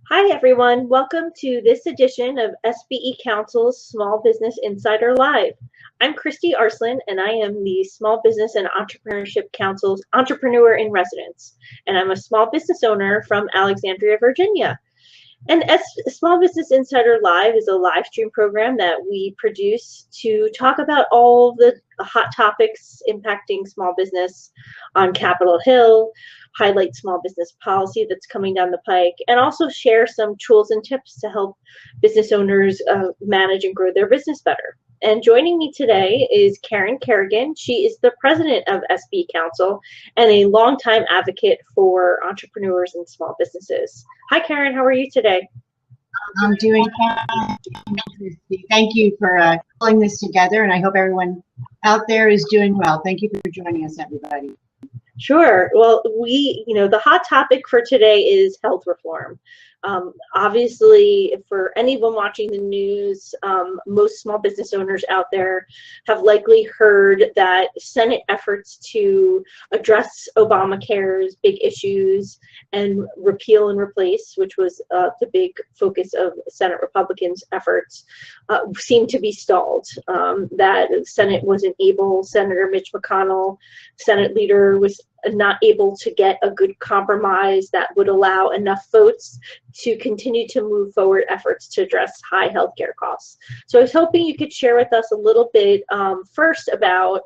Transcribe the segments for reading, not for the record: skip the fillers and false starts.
Hi, everyone. Welcome to this edition of SBE Council's Small Business Insider Live. I'm Christy Arslan, and I am the Small Business and Entrepreneurship Council's Entrepreneur in Residence, and I'm a small business owner from Alexandria, Virginia. And Small Business Insider Live is a live stream program that we produce to talk about all the hot topics impacting small business on Capitol Hill, highlight small business policy that's coming down the pike, and also share some tools and tips to help business owners manage and grow their business better. And joining me today is Kerrigan. She is the president of SB Council and a longtime advocate for entrepreneurs and small businesses. Hi, Karen. How are you today? I'm doing fine. Thank you for pulling this together, and I hope everyone out there is doing well. Thank you for joining us, everybody. Sure. Well, the hot topic for today is health reform. Obviously, for anyone watching the news, most small business owners out there have likely heard that Senate efforts to address Obamacare's big issues and repeal and replace, which was the big focus of Senate Republicans' efforts, seem to be stalled. That the Senate wasn't able, Senator Mitch McConnell, Senate leader, was not able to get a good compromise that would allow enough votes to continue to move forward efforts to address high healthcare costs. So I was hoping you could share with us a little bit first about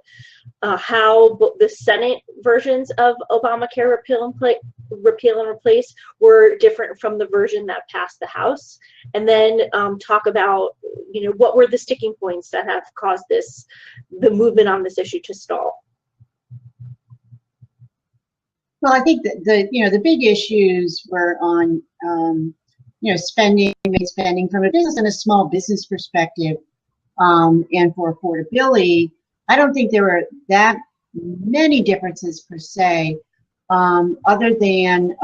how the Senate versions of Obamacare repeal and replace were different from the version that passed the House, and then talk about what were the sticking points that have caused the movement on this issue to stall. Well, I think that the big issues were on spending from a business and a small business perspective, and for affordability. I don't think there were that many differences per se, other than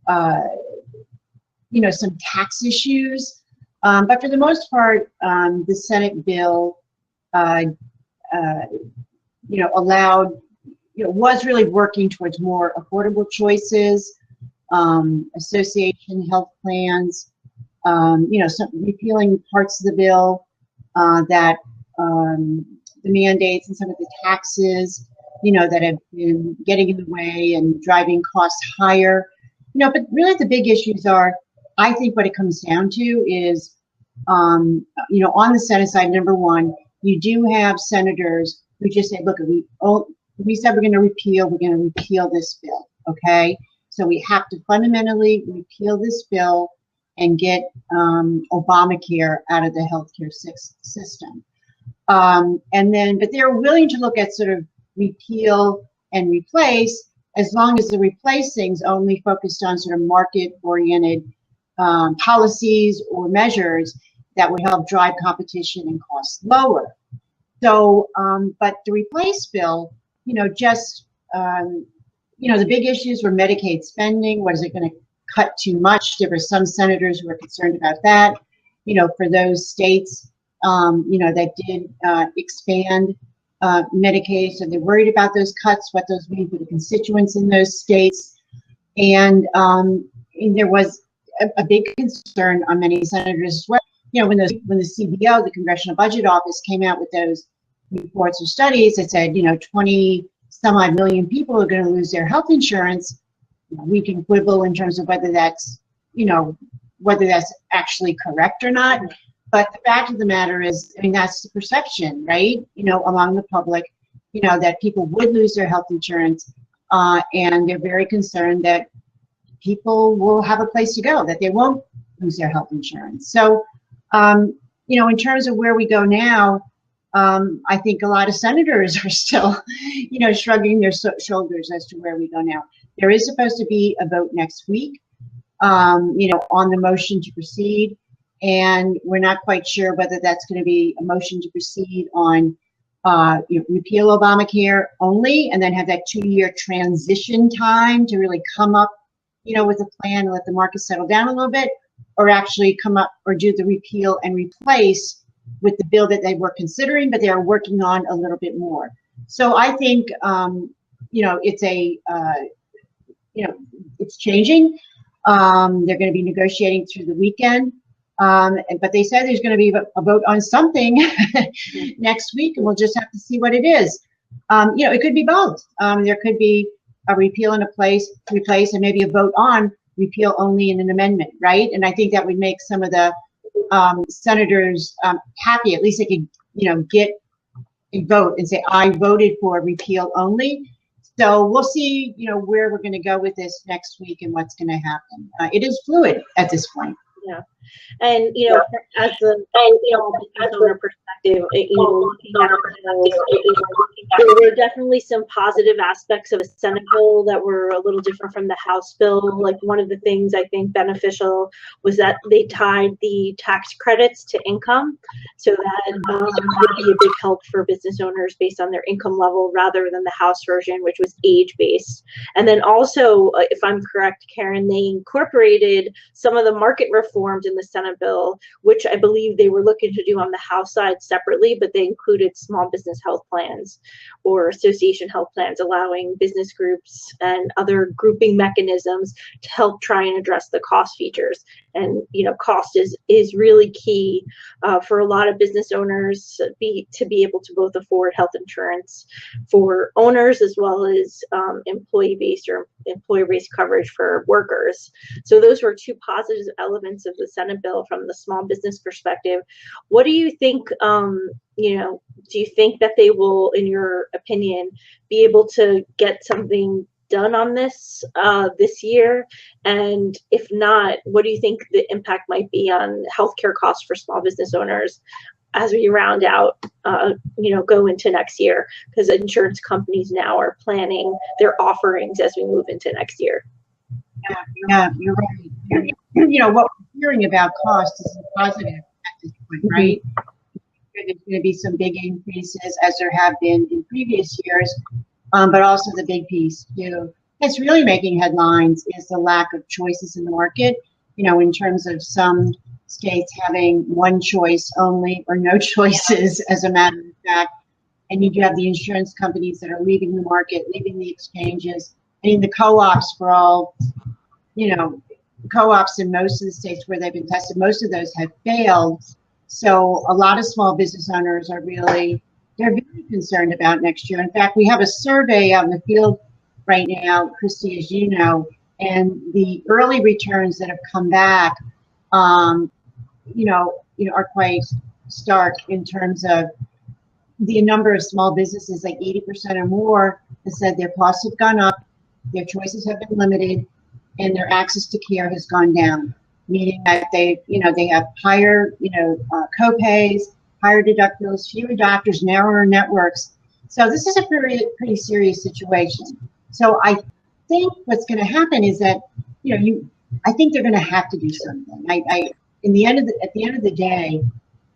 some tax issues. But for the most part, the Senate bill allowed. Was really working towards more affordable choices, association health plans, some repealing parts of the bill that the mandates and some of the taxes, that have been getting in the way and driving costs higher. But really the big issues are, I think what it comes down to is, on the Senate side, number one, you do have senators who just say, look, we said we're going to repeal this bill, okay? So we have to fundamentally repeal this bill and get Obamacare out of the healthcare system. But they're willing to look at sort of repeal and replace, as long as the replacing's only focused on sort of market-oriented policies or measures that would help drive competition and costs lower. So, but the replace bill, the big issues were Medicaid spending. Was it going to cut too much? There were some senators who were concerned about that. For those states, that did expand Medicaid, so they're worried about those cuts, what those mean for the constituents in those states. And there was a big concern on many senators as well. When the CBO, the Congressional Budget Office, came out with those reports or studies that said, 20 some odd million people are going to lose their health insurance. We can quibble in terms of whether that's actually correct or not. But the fact of the matter is, that's the perception, right? Among the public, that people would lose their health insurance, and they're very concerned that people will have a place to go, that they won't lose their health insurance. So, in terms of where we go now, I think a lot of senators are still, shrugging their shoulders as to where we go now. There is supposed to be a vote next week, on the motion to proceed, and we're not quite sure whether that's going to be a motion to proceed on repeal Obamacare only, and then have that 2-year transition time to really come up, with a plan and let the market settle down a little bit, or actually come up or do the repeal and replace with the bill that they were considering, but they are working on a little bit more. So I think, it's it's changing. They're going to be negotiating through the weekend. But they said there's going to be a vote on something next week, and we'll just have to see what it is. It could be both. There could be a repeal and replace, and maybe a vote on repeal only in an amendment, right? And I think that would make some of the senators happy. At least they could, get a vote and say, I voted for repeal only. So we'll see, where we're going to go with this next week and what's going to happen. It is fluid at this point. Yeah. And, as a business owner perspective, looking at our bills, there were definitely some positive aspects of a Senate bill that were a little different from the House bill. Like, one of the things I think beneficial was that they tied the tax credits to income, so that would be a big help for business owners based on their income level, rather than the House version, which was age-based. And then also, if I'm correct, Karen, they incorporated some of the market reforms in the Senate bill, which I believe they were looking to do on the House side separately, but they included small business health plans or association health plans, allowing business groups and other grouping mechanisms to help try and address the cost features. And cost is really key for a lot of business owners to be able to both afford health insurance for owners, as well as employee-based or employer-based coverage for workers. So those were two positive elements of the Senate bill from the small business perspective. What do you think? Do you think that they will, in your opinion, be able to get something done on this year? And if not, what do you think the impact might be on healthcare costs for small business owners as we round out, go into next year? Because insurance companies now are planning their offerings as we move into next year. Yeah, you're right. What we're hearing about cost is positive at this point, right? There's going to be some big increases, as there have been in previous years, but also the big piece too that's really making headlines is the lack of choices in the market. In terms of some states having one choice only or no choices, as a matter of fact, and you do have the insurance companies that are leaving the market, leaving the exchanges. I mean, the co-ops for all, co-ops in most of the states where they've been tested, most of those have failed. So a lot of small business owners are they're very concerned about next year. In fact, we have a survey out in the field right now, Christy, as you know, and the early returns that have come back, are quite stark in terms of the number of small businesses, like 80% or more, have said their costs have gone up, their choices have been limited, and their access to care has gone down. Meaning that they have higher, co-pays, higher deductibles, fewer doctors, narrower networks. So this is a pretty serious situation. So I think what's going to happen is that, I think they're going to have to do something. At the end of the day,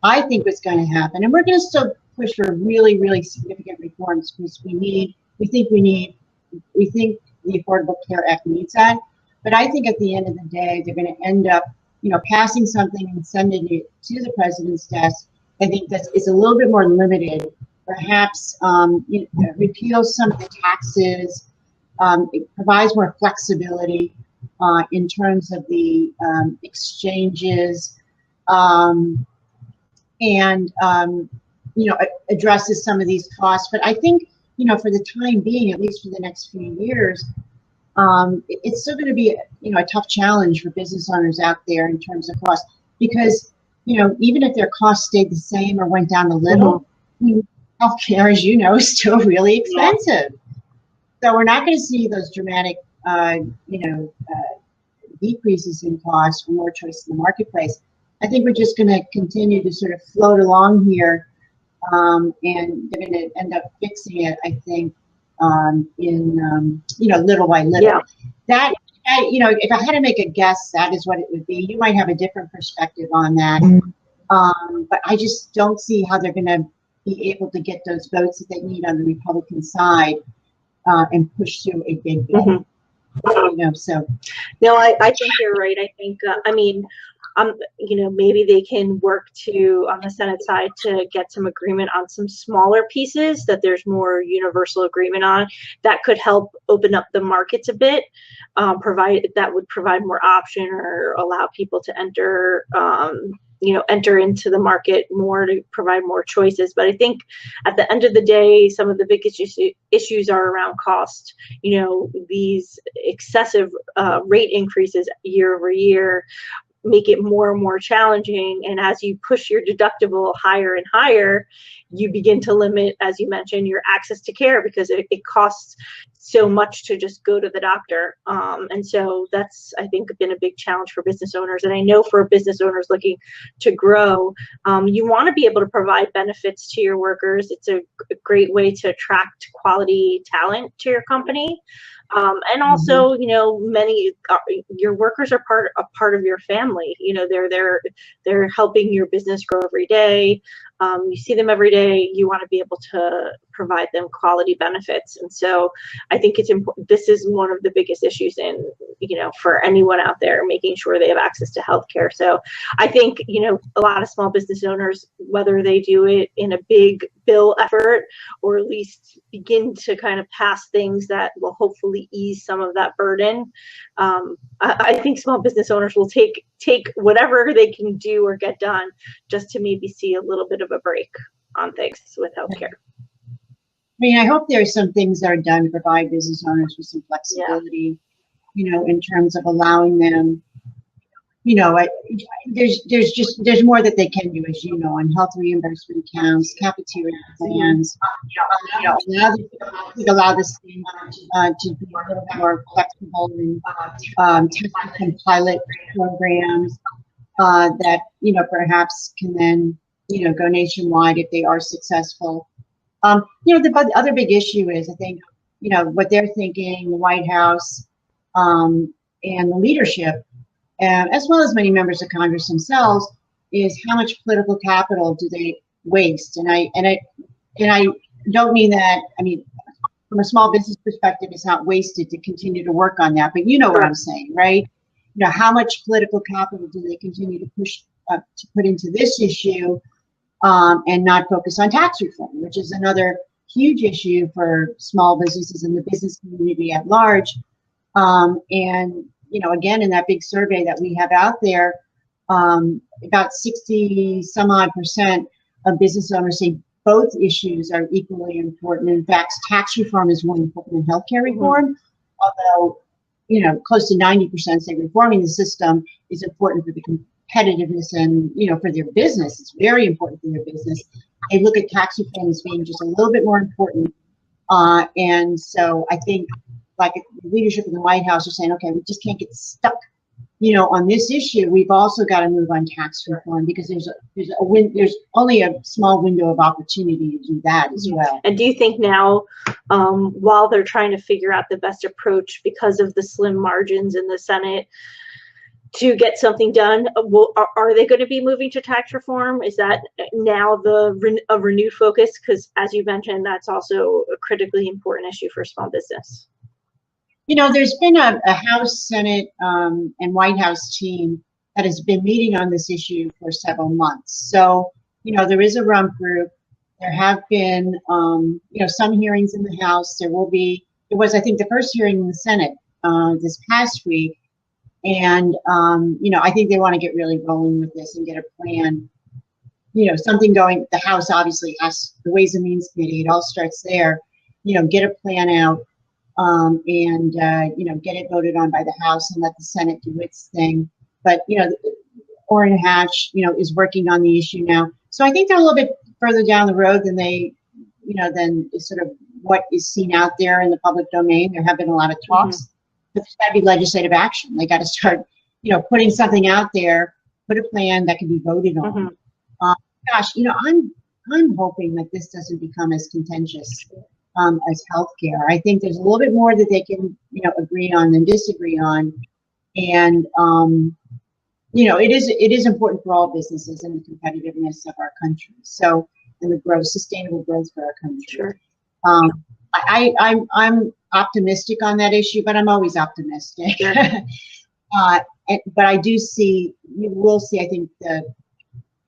I think what's going to happen, and we're going to still push for really, really significant reforms, because we think the Affordable Care Act needs that. But I think at the end of the day, they're going to end up, passing something and sending it to the president's desk. I think that is a little bit more limited. Perhaps repeals some of the taxes. It provides more flexibility in terms of the exchanges, and addresses some of these costs. But I think for the time being, at least for the next few years, it's still going to be a tough challenge for business owners out there in terms of cost, because even if their costs stayed the same or went down a little, healthcare, as you know, is still really expensive. So we're not going to see those dramatic decreases in cost or more choice in the marketplace. I think we're just going to continue to sort of float along here, and they're going to end up fixing it, I think, little by little. Yeah. That, if I had to make a guess, that is what it would be. You might have a different perspective on that. But I just don't see how they're going to be able to get those votes that they need on the Republican side and push through a big bill. So. No, I think you're right. I think, maybe they can work to, on the Senate side, to get some agreement on some smaller pieces that there's more universal agreement on. That could help open up the markets a bit, that would provide more option or allow people to enter into the market more, to provide more choices. But I think at the end of the day, some of the biggest issues are around cost. These excessive rate increases year over year make it more and more challenging. And as you push your deductible higher and higher, you begin to limit, as you mentioned, your access to care, because it costs so much to just go to the doctor. And so that's, I think, been a big challenge for business owners. And I know for business owners looking to grow, you want to be able to provide benefits to your workers. It's a great way to attract quality talent to your company. And also, many your workers are part of your family. They're helping your business grow every day. You see them every day. You want to be able to provide them quality benefits. And so I think it's important. This is one of the biggest issues for anyone out there, making sure they have access to healthcare. So I think, a lot of small business owners, whether they do it in a big bill effort or at least begin to kind of pass things that will hopefully ease some of that burden, I think small business owners will take whatever they can do or get done just to maybe see a little bit of a break on things with healthcare. I hope there's some things that are done to provide business owners with some flexibility, in terms of allowing them, there's more that they can do, as on health reimbursement accounts, cafeteria plans, allow the state to be a little more flexible in testing pilot programs that, perhaps can then, go nationwide if they are successful. The other big issue is, I think, what they're thinking, the White House and the leadership, as well as many members of Congress themselves, is how much political capital do they waste? And I don't mean that. From a small business perspective, it's not wasted to continue to work on that. But you know what I'm saying, right? How much political capital do they continue to push to put into this issue? And not focus on tax reform, which is another huge issue for small businesses and the business community at large. And, again, in that big survey that we have out there, about 60 some odd% of business owners say both issues are equally important. In fact, tax reform is more important than healthcare reform, although, close to 90% say reforming the system is important for the competitiveness and, for their business. It's very important for their business. They look at tax reform as being just a little bit more important. And so I think, like, the leadership in the White House are saying, okay, we just can't get stuck, on this issue. We've also got to move on tax reform, because there's only a small window of opportunity to do that as well. And do you think now, while they're trying to figure out the best approach because of the slim margins in the Senate, to get something done, are they going to be moving to tax reform? Is that now a renewed focus? Because, as you mentioned, that's also a critically important issue for small business. There's been a House, Senate, and White House team that has been meeting on this issue for several months. So, there is a rump group. There have been, some hearings in the House. There was, I think, the first hearing in the Senate this past week. And, I think they want to get really rolling with this and get a plan, something going. The House obviously has the Ways and Means Committee. It all starts there, get a plan out and, get it voted on by the House and let the Senate do its thing. But, Orrin Hatch, is working on the issue now. So I think they're a little bit further down the road than than is sort of what is seen out there in the public domain. There have been a lot of talks. But there's got to be legislative action. They got to start, putting something out there, put a plan that can be voted on. I'm hoping that this doesn't become as contentious as healthcare. I think there's a little bit more that they can, agree on than disagree on. And, it is important for all businesses and the competitiveness of our country. So, and the growth, sustainable growth for our country. Sure. I'm optimistic on that issue, but I'm always optimistic. Sure. But I do see, you will see, I think, the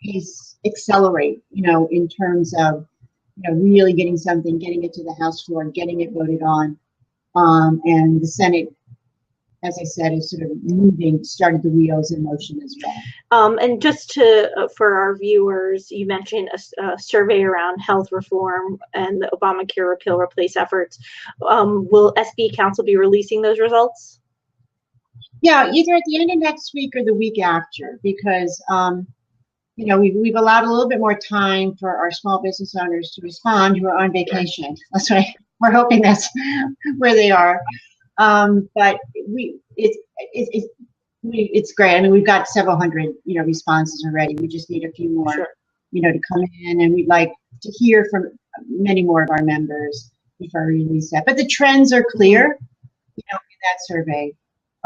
pace accelerate, in terms of, really getting getting it to the House floor, getting it voted on. And the Senate, as I said, is sort of started the wheels in motion as well. And just for our viewers, you mentioned a survey around health reform and the Obamacare repeal replace efforts. Will SB Council be releasing those results? Yeah, either at the end of next week or the week after, because we've allowed a little bit more time for our small business owners to respond who are on vacation. That's right. We're hoping that's where they are. But it's great. I mean, we've got several hundred, responses already. We just need a few more, Sure. To come in, and we'd like to hear from many more of our members before we release that. But the trends are clear, in that survey.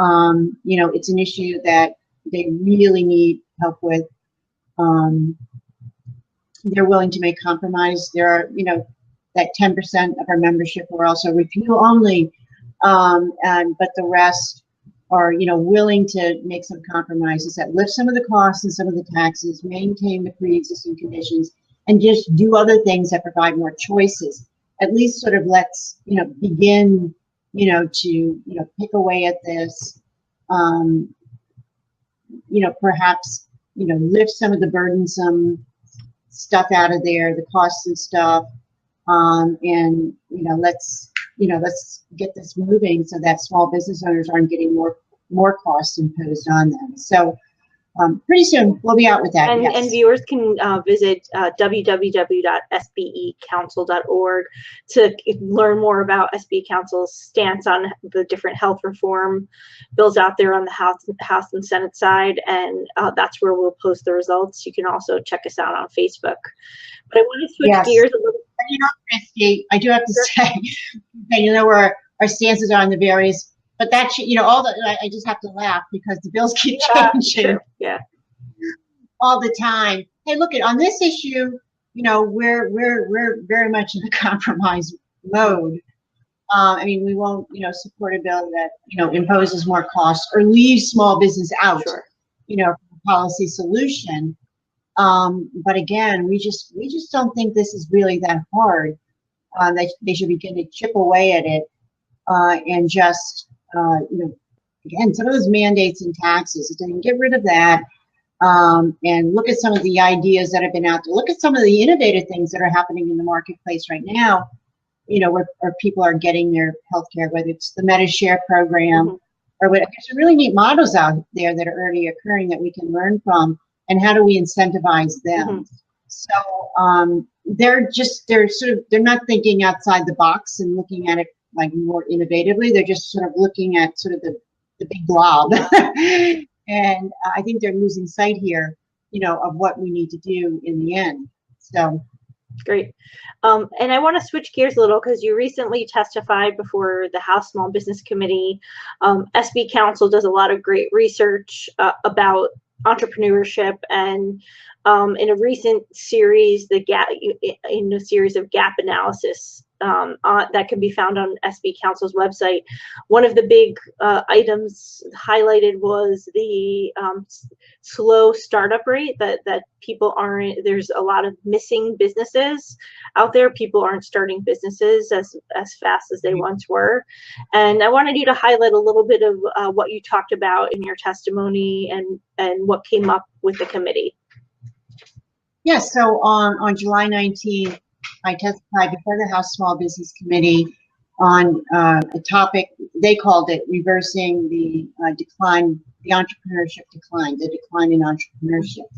It's an issue that they really need help with. They're willing to make compromise. There are, that 10% of our membership were also repeal only, but the rest are, willing to make some compromises that lift some of the costs and some of the taxes, maintain the pre-existing conditions, and just do other things that provide more choices. At least sort of let's, begin, to, pick away at this, perhaps, lift some of the burdensome stuff out of there, the costs and stuff, and let's get this moving so that small business owners aren't getting more costs imposed on them. So pretty soon we'll be out with that. And, and viewers can visit www.sbecouncil.org to learn more about SB Council's stance on the different health reform bills out there on the House and Senate side, and that's where we'll post the results. You can also check us out on Facebook. But I want to switch gears a little. Christy, I do have to say, where our stances are on the various. But that should, I just have to laugh because the bills keep changing. Sure. Yeah. All the time. Hey, look, on this issue, we're very much in a compromise mode. I mean, we won't, support a bill that, imposes more costs or leaves small business out, Sure. From a policy solution. But again, we just don't think this is really that hard. They should begin to chip away at it, and just, again, some of those mandates and taxes, if they can get rid of that, and look at some of the ideas that have been out there, look at some of the innovative things that are happening in the marketplace right now, where people are getting their health care, whether it's the MediShare program, or what. There's some really neat models out there that are already occurring that we can learn from, and how do we incentivize them? So they're not thinking outside the box and looking at it like more innovatively. They're just sort of looking at sort of the big blob. And I think they're losing sight here, of what we need to do in the end. So great. And I want to switch gears a little because you recently testified before the House Small Business Committee. SB Council does a lot of great research about entrepreneurship, and in a recent series, in a series of gap analysis that can be found on SB Council's website, one of the big items highlighted was the slow startup rate, that people aren't, there's a lot of missing businesses out there. People aren't starting businesses as fast as they once were. And I wanted you to highlight a little bit of what you talked about in your testimony and what came up with the committee. Yes, so on July 19th, I testified before the House Small Business Committee on a topic, they called it reversing the decline, the entrepreneurship decline, the decline in entrepreneurship.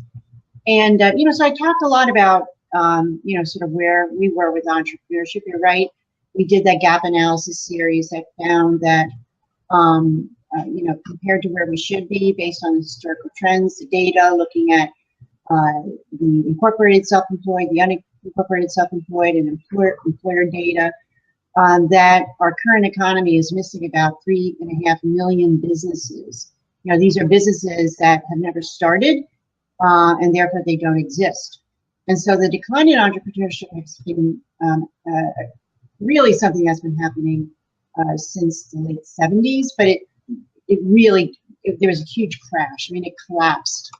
And, so I talked a lot about, sort of where we were with entrepreneurship. You're right. We did that gap analysis series that found that, compared to where we should be based on historical trends, the data, looking at the incorporated self-employed, the unincorporated self-employed, and employer data, that our current economy is missing about 3.5 million businesses. These are businesses that have never started, and therefore they don't exist. And so the decline in entrepreneurship has been really something that's been happening since the late 70s, but it really there was a huge crash. I mean, it collapsed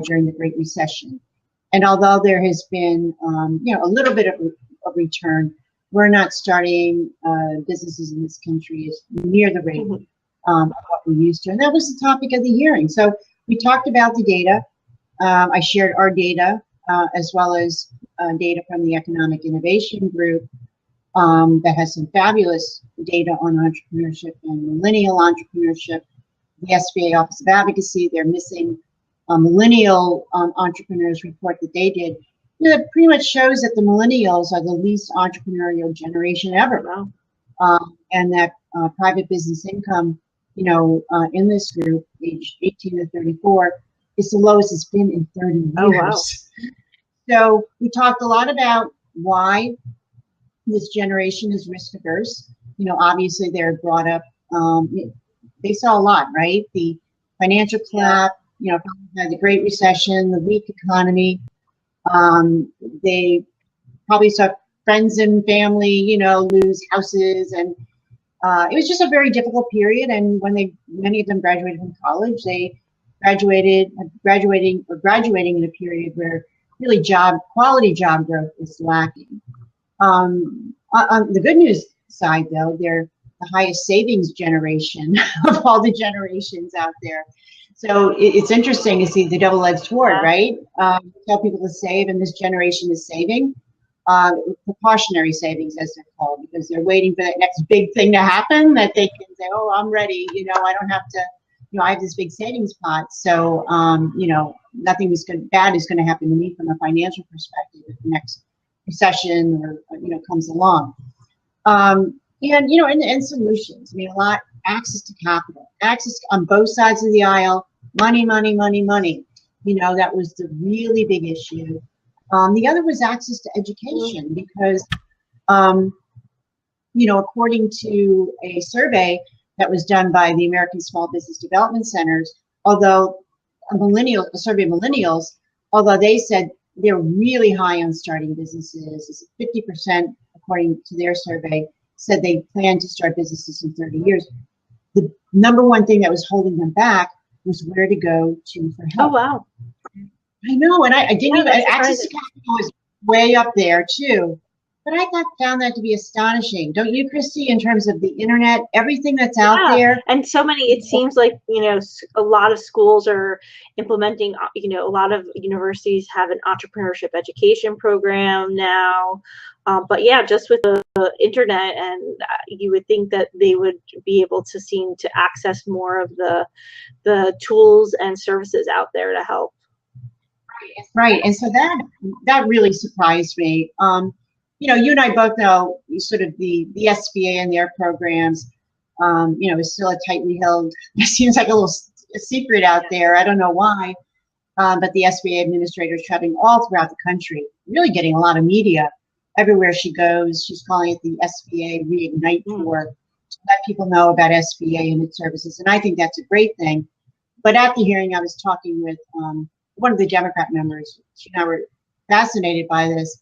during the Great Recession. And although there has been, a little bit of a return, we're not starting businesses in this country as near the rate of what we used to. And that was the topic of the hearing. So we talked about the data. I shared our data as well as data from the Economic Innovation Group that has some fabulous data on entrepreneurship and millennial entrepreneurship. The SBA Office of Advocacy, they're missing millennial entrepreneurs report that they did. That pretty much shows that the millennials are the least entrepreneurial generation ever. And that private business income, in this group, aged 18 to 34, is the lowest it's been in 30 years. Oh, wow. So we talked a lot about why this generation is risk averse. Obviously they're brought up, they saw a lot, right? The financial collapse, the Great Recession, the weak economy. They probably saw friends and family, lose houses, and it was just a very difficult period. And when many of them graduated from college, they graduating in a period where really quality job growth is lacking. On the good news side, though, they're the highest savings generation of all the generations out there. So it's interesting to see the double-edged sword, right? Tell people to save, and this generation is saving. Precautionary savings, as they're called, because they're waiting for that next big thing to happen that they can say, oh, I'm ready. I don't have to, I have this big savings pot. So, nothing bad is going to happen to me from a financial perspective if the next recession or, comes along. And solutions. I mean, access to capital, access on both sides of the aisle, money. That was the really big issue. The other was access to education because, according to a survey that was done by the American Small Business Development Centers, although a survey of millennials, although they said they're really high on starting businesses, 50%, according to their survey, said they plan to start businesses in 30 years. The number one thing that was holding them back was where to go to for help. Oh, wow. I know, and I didn't even, access to capital is way up there too. But I found that to be astonishing. Don't you, Christy, in terms of the internet, everything that's out there? And so many, it seems like, a lot of schools are implementing, a lot of universities have an entrepreneurship education program now. But yeah, just with the internet, and you would think that they would be able to seem to access more of the tools and services out there to help. Right. And so that really surprised me. You and I both know sort of the SBA and their programs, is still a tightly held, it seems like a secret out there. I don't know why, but the SBA administrator is traveling all throughout the country, really getting a lot of media. Everywhere she goes, she's calling it the SBA Reignite Tour to let people know about SBA and its services. And I think that's a great thing. But at the hearing, I was talking with one of the Democrat members. She and I were fascinated by this.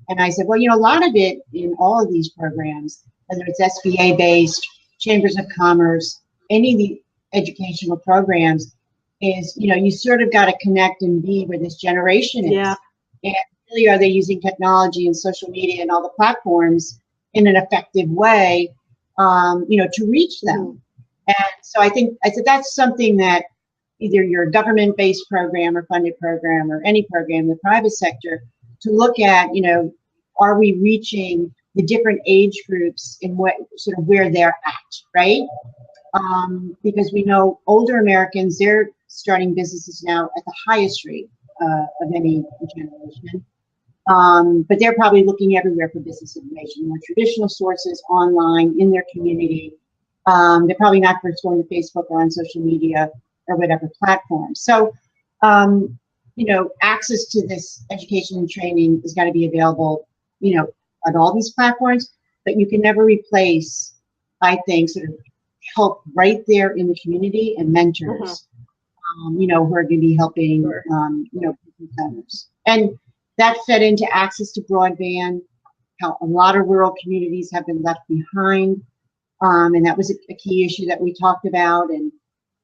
And I said, well, a lot of it in all of these programs, whether it's SBA-based, Chambers of Commerce, any of the educational programs, is, you sort of got to connect and be where this generation is. Yeah. And really, are they using technology and social media and all the platforms in an effective way, to reach them? And so I said that's something that either your government-based program or funded program or any program in the private sector to look at, are we reaching the different age groups in what sort of where they're at, right? Because we know older Americans, they're starting businesses now at the highest rate of any generation. But they're probably looking everywhere for business information, more traditional sources, online, in their community. They're probably not first going to Facebook or on social media or whatever platform. So, access to this education and training is going to be available, on all these platforms, but you can never replace, I think, sort of help right there in the community and mentors, who are going to be helping, business owners. And that fed into access to broadband, how a lot of rural communities have been left behind. And that was a key issue that we talked about. And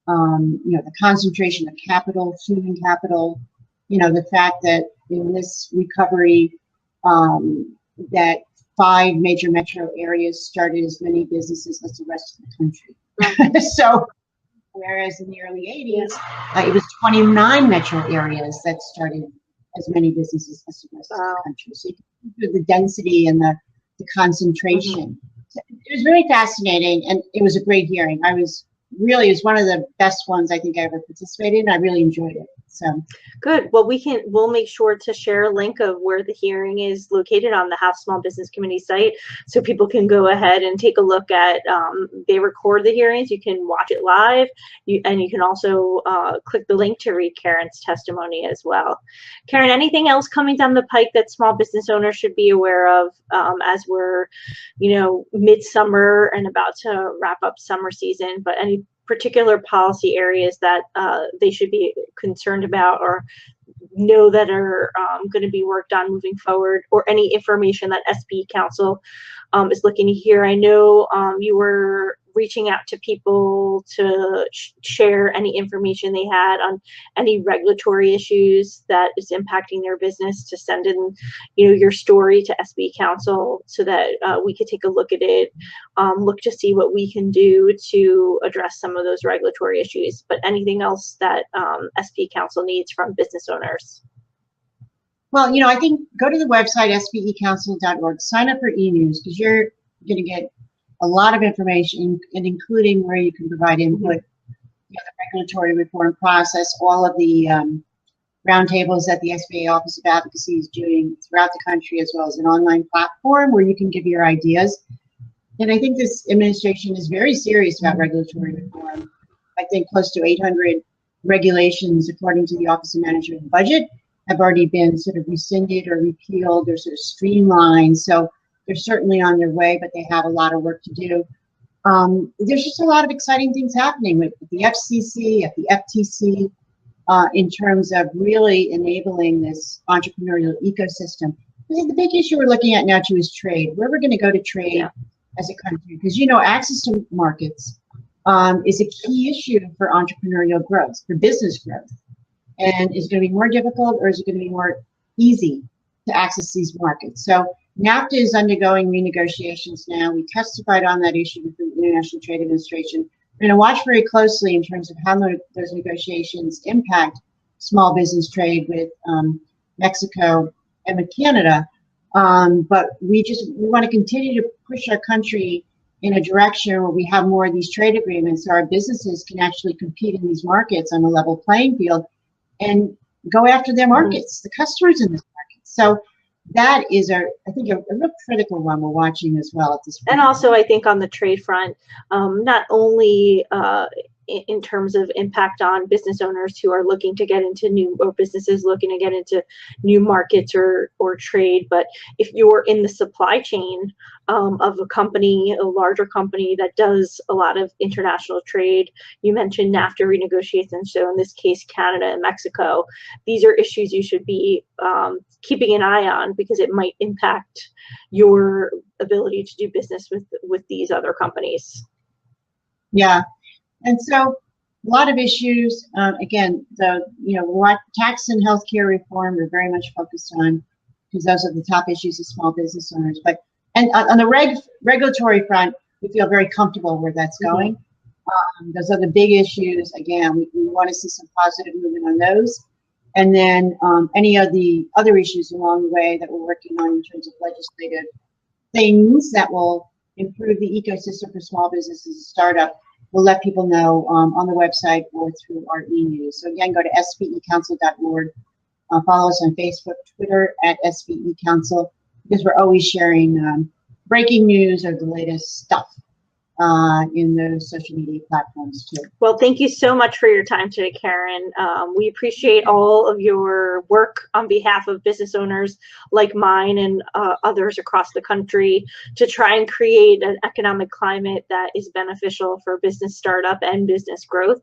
The concentration of capital, human capital, the fact that in this recovery, that 5 major metro areas started as many businesses as the rest of the country. So, whereas in the early 80s, it was 29 metro areas that started as many businesses as the rest of the country. So you can see the density and the concentration. So it was very fascinating, and it was a great hearing. It was one of the best ones I think I ever participated in. I really enjoyed it. So good. Well, we'll make sure to share a link of where the hearing is located on the House Small Business Committee site, so people can go ahead and take a look at. They record the hearings. You can watch it live, and you can also click the link to read Karen's testimony as well. Karen, anything else coming down the pike that small business owners should be aware of as we're, midsummer and about to wrap up summer season? But any particular policy areas that they should be concerned about or know that are going to be worked on moving forward, or any information that SB Council is looking to hear? I know you were reaching out to people to share any information they had on any regulatory issues that is impacting their business, to send in, your story to SB Council so that we could take a look at it, look to see what we can do to address some of those regulatory issues. But anything else that SB Council needs from business owners? Well, I think go to the website, sbecouncil.org, sign up for e-news, because you're going to get a lot of information, and including where you can provide input, the regulatory reform process, all of the roundtables that the SBA Office of Advocacy is doing throughout the country, as well as an online platform where you can give your ideas. And I think this administration is very serious about regulatory reform. I think close to 800 regulations, according to the Office of Management and Budget, have already been sort of rescinded or repealed or sort of streamlined. So they're certainly on their way, but they have a lot of work to do. There's just a lot of exciting things happening with the FCC, at the FTC, in terms of really enabling this entrepreneurial ecosystem. I think the big issue we're looking at now too is trade. Where we're going to go to trade as a country, because access to markets is a key issue for entrepreneurial growth, for business growth. And is it going to be more difficult, or is it going to be more easy to access these markets? So NAFTA is undergoing renegotiations now. We testified on that issue with the International Trade Administration. We're going to watch very closely in terms of how those negotiations impact small business trade with Mexico and with Canada. But we want to continue to push our country in a direction where we have more of these trade agreements, so our businesses can actually compete in these markets on a level playing field and go after their markets, the customers in this market. So that is, I think, a real critical one we're watching as well at this point. And also, I think on the trade front, not only in terms of impact on business owners who are looking to get into businesses looking to get into new markets or trade, but if you're in the supply chain of a company, a larger company that does a lot of international trade. You mentioned NAFTA renegotiations, so in this case, Canada and Mexico. These are issues you should be keeping an eye on, because it might impact your ability to do business with these other companies. Yeah. And so a lot of issues, again, what tax and healthcare reform we're very much focused on, because those are the top issues of small business owners. And on the regulatory front, we feel very comfortable where that's going. Those are the big issues. Again, we want to see some positive movement on those. And then any of the other issues along the way that we're working on in terms of legislative things that will improve the ecosystem for small businesses and startup, we'll let people know on the website or through our e-news. So again, go to sbecouncil.org. Follow us on Facebook, Twitter at sbecouncil, because we're always sharing breaking news or the latest stuff in those social media platforms too. Well, thank you so much for your time today, Karen. We appreciate all of your work on behalf of business owners like mine and others across the country to try and create an economic climate that is beneficial for business startup and business growth.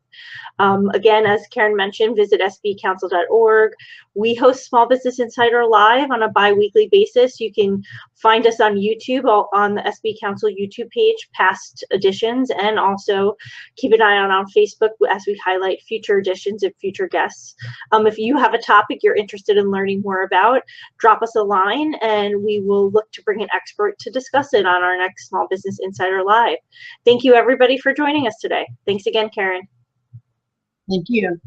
Again, as Karen mentioned, visit sbcouncil.org. We host Small Business Insider Live on a bi-weekly basis. You can find us on YouTube, on the SB Council YouTube page, past past editions, and also keep an eye out on Facebook as we highlight future editions and future guests. If you have a topic you're interested in learning more about, drop us a line and we will look to bring an expert to discuss it on our next Small Business Insider Live. Thank you everybody for joining us today. Thanks again, Karen. Thank you.